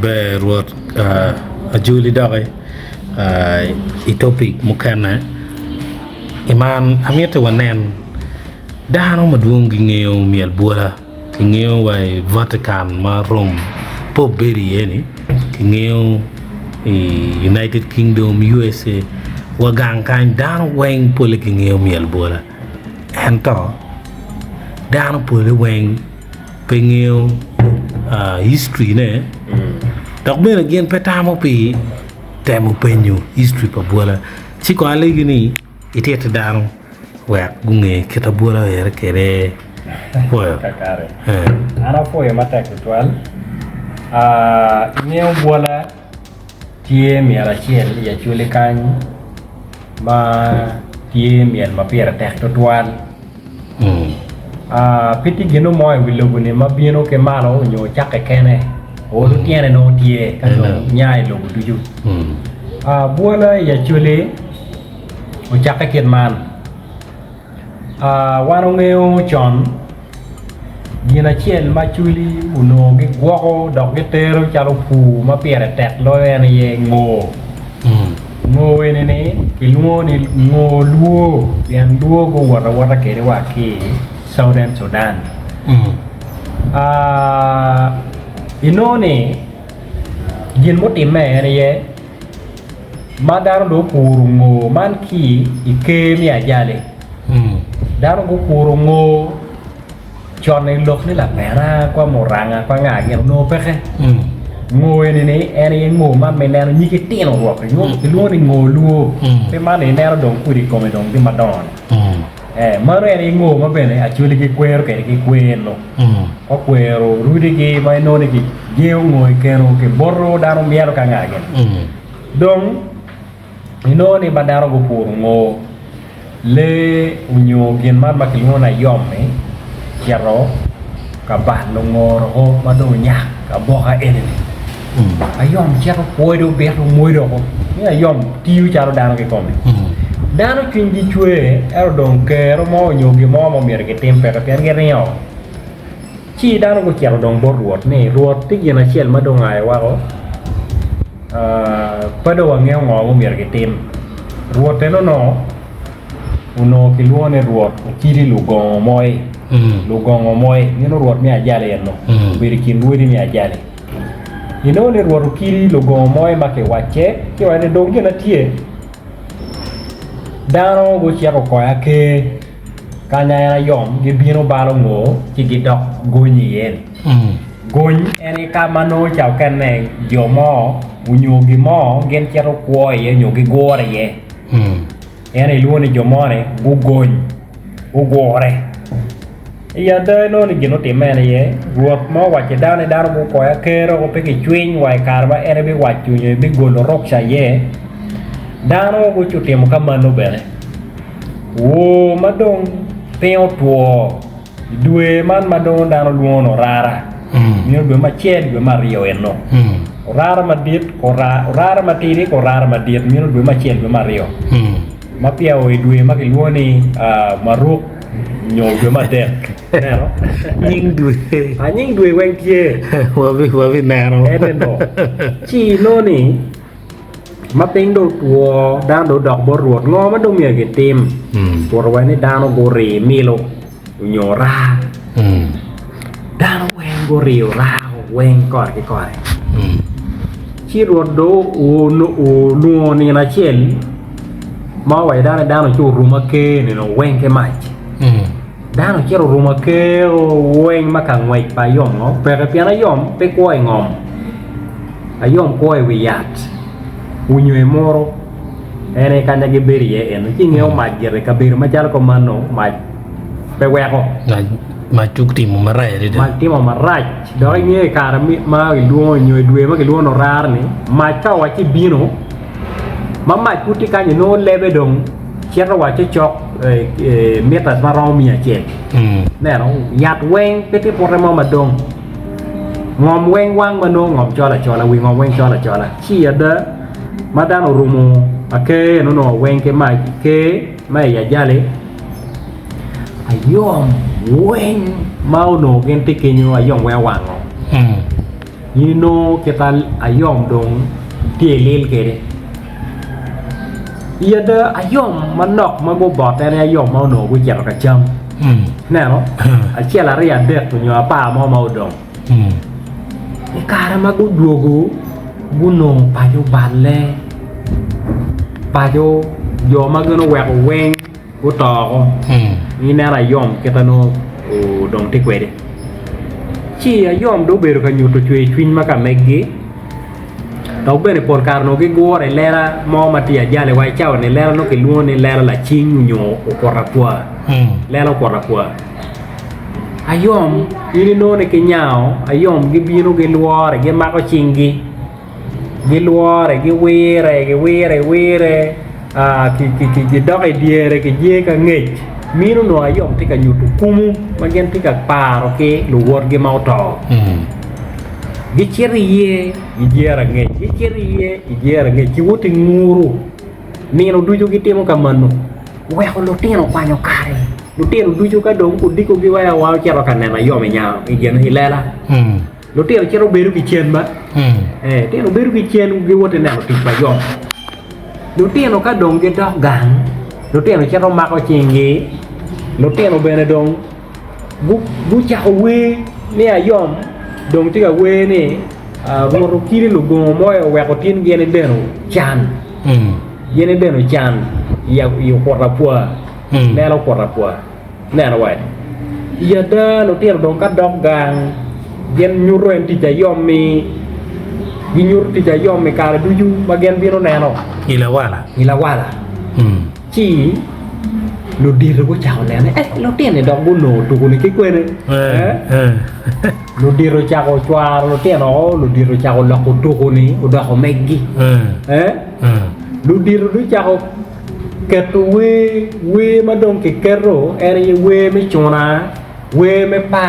berwat ajuli dare itopik mukana iman amiete wanen dano madungi ngeo miel bula ngeo wai Vatican ma Rome Pope Beri yani ngeo United Kingdom USA wagang kan dano weng pole ngeo miel bula ento dano pole weng pengeo history ne dok bena gen petamo pi temo penyu history pa bola ci ko ale gini itete dano wek gunge kita bola yer kere foyo kakare ana foyo matek tual neo bola tie mi ala chiel ya chule kan ma tie miel ma piera tek tual piti gino moy wilogo ne mabino ke malo nyo chake kene o lu tiene no tie kano nyai logo duju bola ya chule o chake ken man wano ngeo chon gina chiel ma chuli uno gi gwoko dok gi tero chalo pu ma piere tek lo ene ye ngo ngo ene ne kilungo ni ngo luo yan luo go wara kere wa ki Southern Sudan. Inone jin moti me ne ye madar do kurungo man ki ike mi ajale. Dar go kurungo chọn này lụcนี่là bẻ ra qua một răng qua ngả kiểu nô phết ấy ngồi này này em ấy ngồi mà mình đang như cái tiền ở ruột cái luôn thì ngồi luôn cái má này đang đóng quy định của mình đóng cái mặt đòn mà rồi em ấy ngồi mà về này à chưa cái quê rồi cái quê nó có quê rồi rồi đi cái mà nó này cái gieo ngồi cái rồi cái borro đang miếng rồi cả ngả kiểu đúng nó này bạn đang có phụ ngồi lê unyo kian mà cái luôn này yom ấy chero kaban longor ho madu nyak ka boka ene ayom chero poi do be do moi do ni ayom tiu charo dano ke kom dano kinji chue ero don ke ro mo nyogi mo mer ke tempe ka pen ge neo chi dano ko chero don bor ruot ni ruot ti gena chiel madu ngai wa ro pado ngeo ngo mer ke tem ruot no uno ki luone ruot kiri lugo moi lugongo moy ni no ruot mi ajale yenno biri kin wuri mi ajale ni no ne ruot kiri lugongo moy make wache ki wane dongi na tie dano go chiaro ko ake kanya ya yom gi bino balo ngo ci gi dok goñi yen goñ ene kamano chao kenne jomo unyogi mo gen chiaro ko ye nyogi gore ye ene luone jomone bu goñ u gore ya da no ni gino te mene ye ruot mo wache dane daro go ko ya kero go peke chwin wai karba ene bi wachu ye bi golo roksa ye dano go chute mo kamano bene wo madong peo tuo due man madong dano luono rara ni due ma chen due ma rio enno rara ma dit ko rara ma tiri ko rara ma dit ni due ma chen due ma rio ma piao e due ma che luoni maruk nhồi với mặt đẹp nè nó nhưng đuổi nhưng đuổi quanh kia qua Việt Nam em bên đó chỉ nó nè mà tính đồ tua đang đồ đọc bò ruột ngon mà đông nhiều cái tim tua rồi này đang nó gồ rì milo nhỏ ra đang nó quen gồ rì ra quen cọt cái cọt chỉ ruột đồ u nuo này là chén mà vậy đang nó chu rùm kê này nó quen cái mạch dano chero ruma ke weng makang wai pa yom no pero piana yom pe koi ngom ayom koi wiyat unyo moro ene kanya ge berie en chingeo majere ka ber majal ko mano maj pe weko ma chuk timo marai de ma timo marai do nge kara mi ma luo nyo due ma ke luo no rar ni ma cha wa chi bino mama puti kanya no lebe dong chero wa che chok meta ma ro mi ache nè nó yat wen cái tiếp por ma dong ngom wen wang ma no ngom cho là wi ngom wen cho là chi ada ma da no rumo ake no wen ke mai ke mai ya jale ayom wen mau no gen tikinyo ayom wewang ni no kita ayom dong tielil kere iya da ayom manok mago bote ne ayom mau no gu jar ka jam nè nó a chia la ria de tu nyo pa mau dong e kara ma gu duogu gu no pa yo balle pa yo ma gu no wek weng gu to ko ni na ayom kita no o dong ti kwede chi ayom do beru ka nyu to chwe twin ma ka megge tau bene por carno che gore l'era mo matia già le vai ciao nell'era no che luo nell'era la cigno o corrapua l'era corrapua ayom ini no ne che nyao ayom che bino che luore che ma ko cingi che luore che were che doge diere che je ka ngej mino no ayom tika nyutu kumu ma gen tika paro che lu wor che ma to gicherie ijera nge ci wote nguru ni no duju gitemo kamano we ko lo teno kwanyo kare lo teno duju ka dong ku diko gi wa wa chero kan na yo me nya igen hilela lo teno chero beru gi chen ba teno beru gi chen gi wote na ti pa yo lo teno ka dong ge dog gang lo teno chero ma ko chingi lo teno bene dong bu cha we ni ayom dong tiga we ni goro kiri lu go moyo we ko tin gene deno chan gene deno chan ya yu korapua nelo korapua nelo wa ya da no tier dong ka dog gang gen nyuro en ti jayom mi gi nyur ti jayom mi kala duju bagen biro nelo ila wala chi lo dir ko chao nene lo tiene dong bu no tu ko ni ki kwene lo diro chao chwar lo tiene lo diro chao lo ko tu ko ni o da ko meggi lo diro du chao ketu we ma dong ke kero eri we me chona we me pa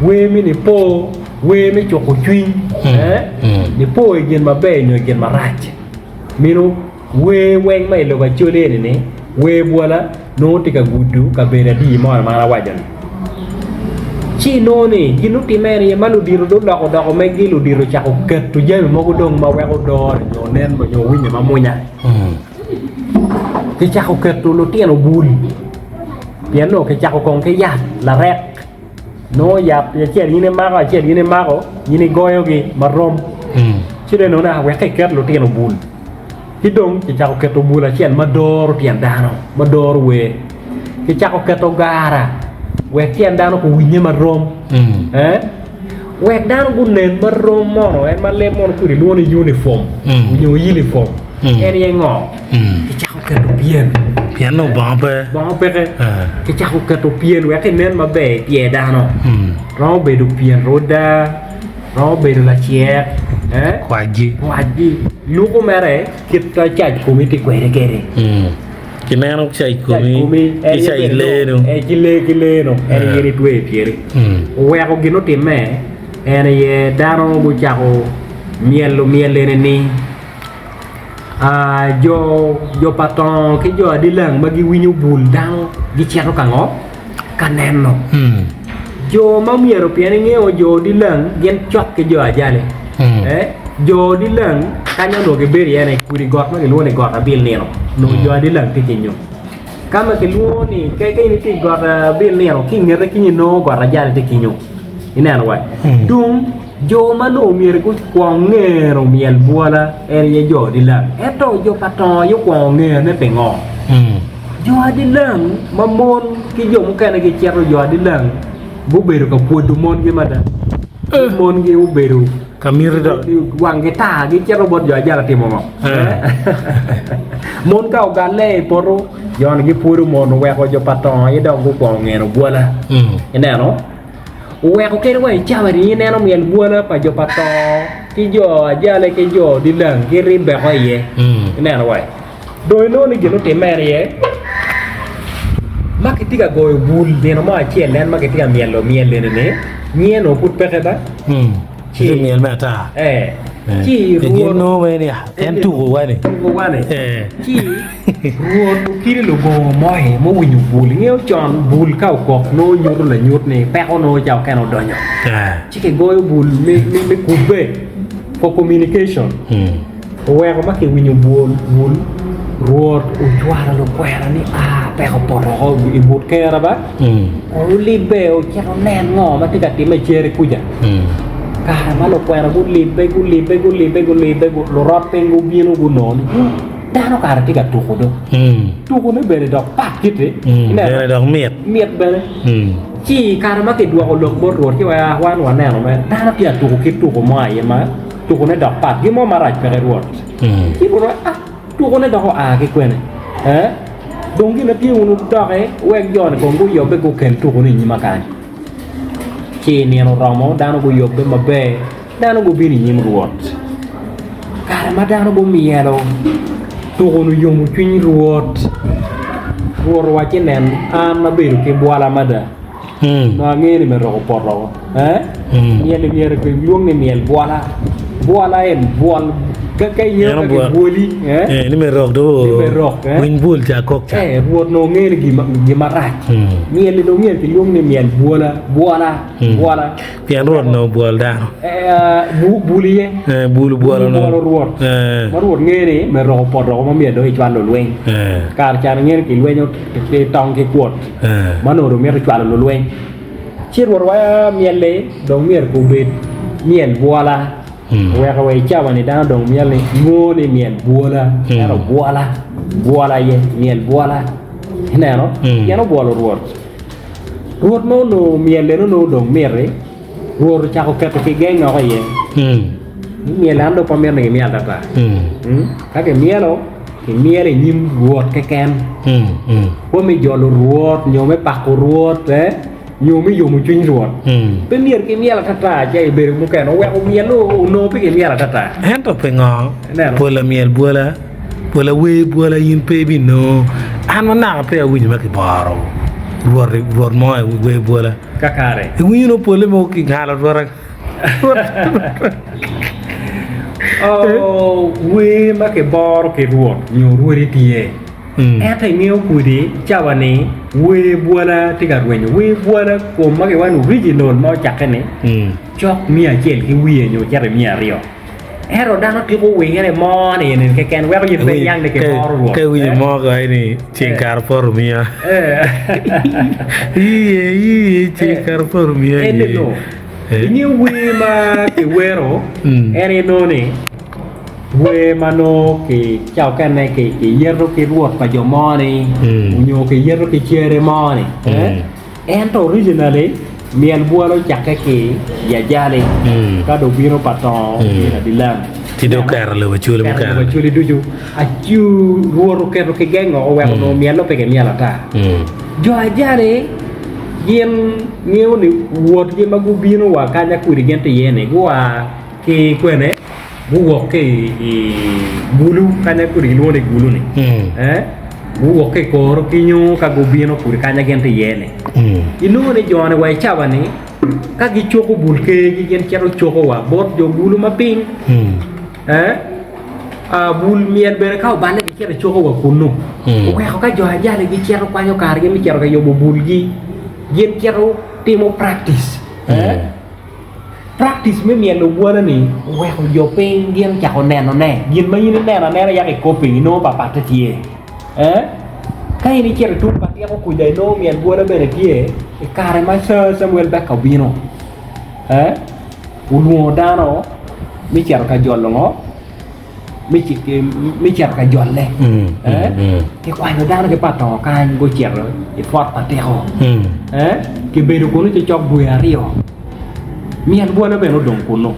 we mi ni po we me choko twin ni po e gen ma be no gen ma rach mino we weng mai lo ba chole ni we bola no tika gudu ka bere di mo ma wajan chi no ni ginu ti meri ma lu diru do ko megi lu diru cha ko ket tu je mo ko dong ma we ko do no nen bo yo winya ma munya ki cha ko ket tu lu ti no bul piano ke cha ko kong ke ya la rek no ya che ni ne ma ko ni ne goyo gi ma rom chi de no na we ke ket lu ti no bul ki dong ki cha ko keto bula chen ma dor tian dano ma dor we ki cha ko keto gara we tian dano ko winye ma rom we dano gunen ma rom mo en ma le mon ku ri lo ni uniform winyo uniform en ye ngo ki cha ko keto pian no bombe ki cha ko keto pian we ke nen ma be pie dano ro be du pian roda ro be du la chiek kwaji lu ko mere kita caj komite kwere kere kinano chai komi chai le no gile no eri yeri twe pieri we ko gino timme ene ye dano bu chako mielo ni jo paton ke jo adilang magi winyu bul dang gi chero kango kaneno jo ma miero pieni ngeo jo dilang gen chok ke jo ajale jo di lang kanya no ke beri ene kuri got ma ke luone got abil neno no jo di lang ti kinyo kama ke luone ke ni ti got abil neno ki ngere ki no got ajale ti kinyo ina no wa dum jo ma no mier ku kwong ngero miel buala ene ye jo di lang eto jo paton yo kwong ngere ne pengo jo di lang ma mon ki jo mo kana ke chero jo di lang bu beru ka podu mon ge mada mon ge u beru kamir da wang kita gi chero bot jo ajala timo mo mon ka o gale poro yon gi puru mon we ko jo paton ye do go ko ngero buala ina no we ko ke we chawari ne no miel buala pa jo paton ki jo ajala ke jo dilang gi rimbe ko ye ina no we do no ni gino te mere makitiga goyo bul de no ma che len makitiga miel ne nie no put peketa ที่เมียนแม่ตาที่รัวโน้ไปเนี่ยแทนถูกไว้นี่ถูกว่านี่ที่รัวที่ลูกโบมอยมวิญบูลเงี้ยจอนบูลเข้ากอกโนยุดเลยยุดนี่แป๊กโนเจ้าแกนเอาดอนที่แกโกยบูลไม่กูเบ้ for communication แวกมาคือวิญบูลรัวอุจวาระลูกแวกนี่แป๊กเขาปอดเขาอีบูดแกระบะรีบเบลแค่เราแน่นงอมาที่กัดที่ไม่เจอเลยกูจะkarena lo puera gullibe lo pengu bieno gunon dano kar tiga tuko do tuko ne bere dok pat gitu bere dok miet bere ci karena ke dua olok bor ki wa wan ne no me dano kia tuko kit tuko mai ma tuko ne dok pat ki mo maraj bere ruot ki bro tuko ne dok ke kwene dong ki na pi unu dok wek jon ko ngu yo be ko ken tuko ni makan ci ni no ramo dano go yobbe mabbe dano go bini nyim ruot karama dano go mielo to go no yomu twin ruot wa ci nen an na beru ke boala mada no ngeni me ro porro yene mi re ko yong ni miel boala en boal kay ñew ak boli ni me rok do win bul ja kok cha ruot no ngeni gi maraj miel do miel ki yong ni miel boala pian ruot no boal da buli bulu boala no ruot ma ruot ngeni me ro porro ma miel do i chwan lo lwen kar cha ngeni ki lwen ke tong ke kuot ma no do mi ro chwan lo lwen chi ruot wa miel le do miel ko bet miel boala weka wai chawa ni dana dong miel ni ngone miel bola ero bola ye miel bola neno yano bola ruot no miel le no dong mere ruot cha ko keto ki geng no ye miel ando pa miel ni miel data ka ke mielo ki miel nyim ruot ke ken ko mi jolo ruot nyome pak ruot nhiều mấy dùng một chuyên ruột bên miền cái miền là thật ra chạy về một cái nó quẹo miền nó cái miền là thật ra hết rồi phải ngó bữa là miền bữa là quê bữa là yên pe bị nó ăn nó nào pe quỳ mà cái baro ruột mỏi quê bữa là các cả đấy quỳ nó bữa là một cái ngà là ruột quê mà cái baro cái ruột nhiều ruột đi tiề thấy nhiều cùi đi chào anh ấy quê bùa là thì cả quê bùa là cùng mấy cái quán original mà chắc cái này cho mía chèn cái quê nhiều chắc là mía rio rồi đang nó cái quê cái này mò này cái can quét cái gì phải nhang để cái mò rồi cái quê mò cái này chèn cà phô mía chèn cà phô mía nhiều quê mà cái quê rồi em nó này quê mano cái chào cái này cái hierro cái ruột và dầu mò này nhiều cái hierro cái chia mò này em to originally miền bùa nó chặt cái giả này các đồ bia nó bắt to là đi làm thì đâu cả là vừa chui đi du chu ruột cái geng ngõ quẹo nó miền nó phải cái miền là ta do giả đấy yên nhiều này ruột cái mà gu bia nóว่าการจะคุยกันตีเนี่ยกูว่าcái quên đấy buok ke bulu kanya kuri lo de bulu ni buok ke koro kinyo ka gobieno kuri kanya gente yene ino ne jone wai chawa ni ka gi choko bulke gi gen chero choko wa bot jo bulu ma ping bul mien bere ka bane gi chero choko wa kunu o ka jo aja le gi chero kwanyo kar gi mi chero ka yo bul gi gen chero timo practice practice mới miền đồ bùa đó nè, quẹo vô pen điên chặt con nè nó nè, điên mấy như nè là ra cái copy nó bà bắt thế cái này chỉ là chụp bắt tiếp có cùi đầy nó miền bùa đó bên này kia, cái cà này master Samuel Beck cầu bino, unuo đa nó, mấy chặt cái giòn nó, mấy chặt cái giòn lên, cái quay nó đa nó cái bắt nó cái ngồi chặt rồi, cái phật bắt theo, cái bê đồ của nó cho bùi rio mian bua na beno dong kuno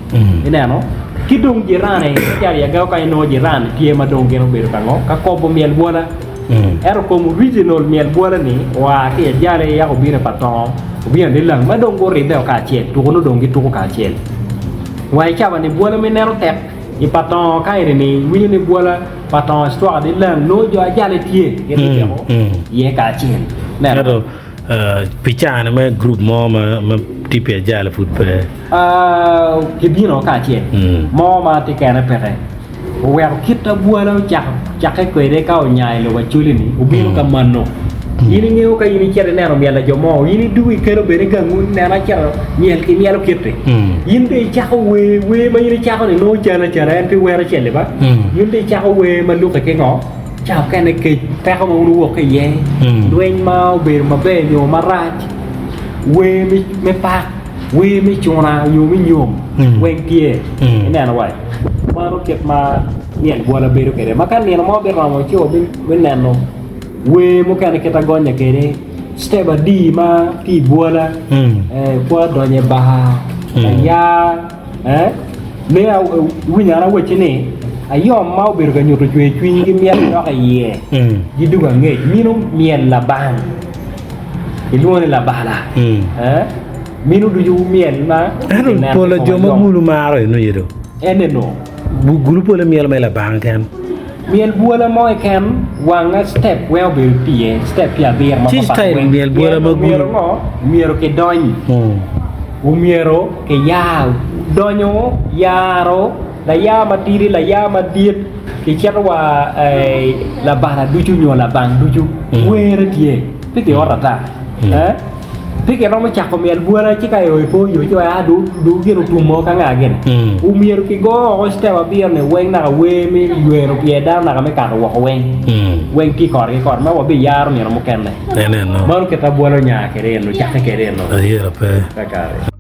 ina no ki dong jirane jari ya gaw kay no jirane tie ma dong geno bero kango ka ko bo mian bua na ero ko original mian bua na ni wa ki jare ya ko bire paton bi ande lang ma dong go ri de ka chen tu no dong ki tu ka chen wa cha ba ni bua na me nero tep i paton kay ni wi ni bua la paton histoire de lang no jo jale tie ke ni ye ka chen na do picha na me group mo ma tipe jala food pe ke bino ka che mo ma te kana pere wer kita buala jak ko de ka o nyaay lo wa chulini u bino ka manno yini ngeu ka yini cere neno mi la jomo yini duwi kero be ga ngun nena cere miel ki mielo kette yinde jaxo we ma yini jaxo ne no jana jara en pi wera celle ba yinde jaxo we ma lu ke ngo chao ka ne ke ta ko mo lu ko ye duen ma be ma be yo ma raj we mi me pa we mi chona yo mi nyom we tie nena wa ma ro ket ma miel bola be ro kere ma kan ne mo be ra mo ci o be neno we mo kana kita gonya kene steba di ma ti bola po donye baha ya me winya na weche ni ayom ma ober ga nyoto chwe chwin gi miel no ka ye gi duga nge mino miel la bang ilone la bala mino du ju miel na polo joma gulu maro no yedo ene no bu gulu polo miel mai la bang kan miel buala moy kan wanga step well be pie step ya bir ma papa miel buala ma gulu miero ke doñ miero ke yaw doño yaro la yama tiri la yama diet ke cerwa la bana duju nyo la bang duju were tie pike orata pike no ma chako miel buala ci kay oy po yo ci wa du gero tumo ka nga gen miero ke go o step bir ne wen na we mi yero pie da na me ka wo wen ki kor ma wo bi yaro ni mo ken ne no man ke ta buala nya ke re no chaka ke re no ayera pe